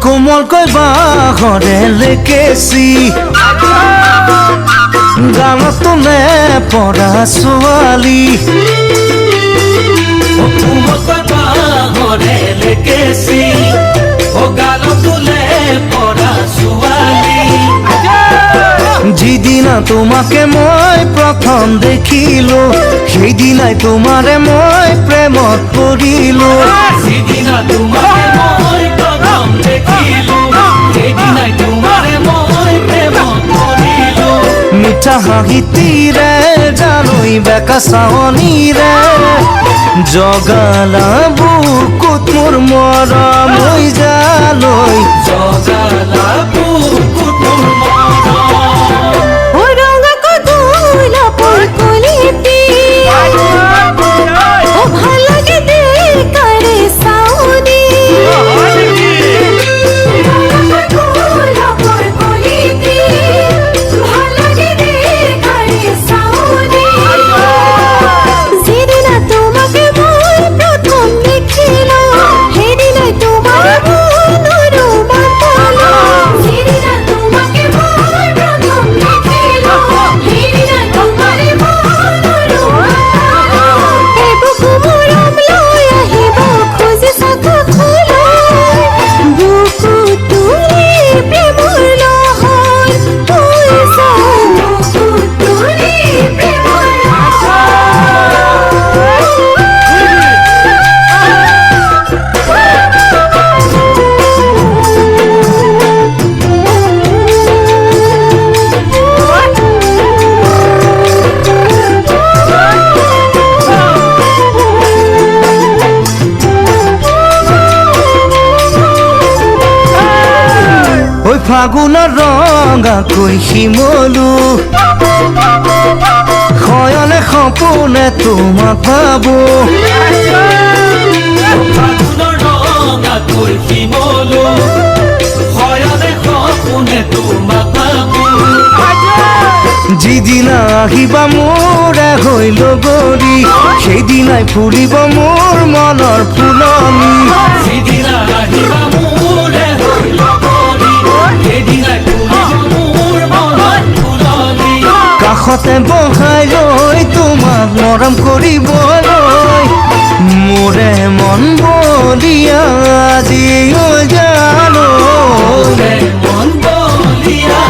কোমলকৈ বাঁহৰে লেকেচি গানত তোলে পৰা ছোৱালী কোমলকৈ বাঁহৰে লেকেচি গানত তোলে পৰা ছোৱালী যিদিনা তোমাকে মই প্ৰথম দেখিলো সেইদিনাই তোমাৰে মই প্ৰেমত পৰিলো যিদিনা তোমাকে মই প্ৰথম দেখিলো সেইদিনাই তোমাৰে মই প্ৰেমত পৰিলো মিঠা হাঁহিতিৰে জানৈ বেকা চাৱনীৰে জগালা বুকুত মোৰ মৰম হৈ যালৈ জগালা বুকুত মোৰ মৰম ফাগুনৰ ৰঙাকৈ শিমলু শয়নে সপোনে তোমাক ভাবো ফাগুনৰ ৰঙাকৈ শিমলু শয়নে সপোনে তোমাক ভাবো যিদিনা আহিবা মোৰে হৈ লগৰী সেইদিনাই ফুলিব মোৰ মনৰ ফুলনি যিদিনা আহিবা মোৰে হৈ লগৰী সেইদিনাই ফুলিব মোৰ মনৰ ফুলনি কাষতে বহাই লৈ তোমাক মৰম কৰিবলৈ মোৰে মন বলিয়া আজি জালৈ মন বলিয়া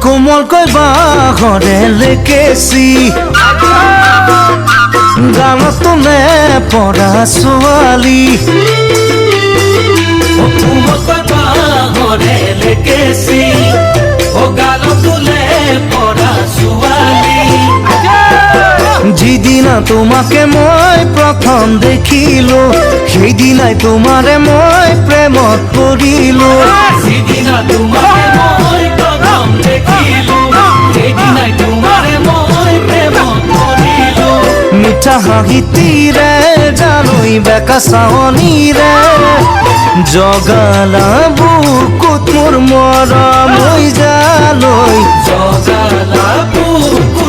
কোমলকৈ বাঁহৰে লেকেচি গানত তোলে পৰা ছোৱালী কোমলকৈ বাঁহৰে লেকেচি গানত তোলে পৰা ছোৱালী যিদিনা তোমাকে মই প্ৰথম দেখিলো সেইদিনাই তোমাৰে মই প্ৰেমত পৰিলো যিদিনা তোমাকে মই প্ৰথম দেখিলো সেইদিনাই তোমাৰে মই প্ৰেমত পৰিলো মিঠা হাঁহিতিৰে জানৈ বেকা চাৱনীৰে জগালা বুকুত মোৰ মৰম হৈ যালৈ জগালা বুকুত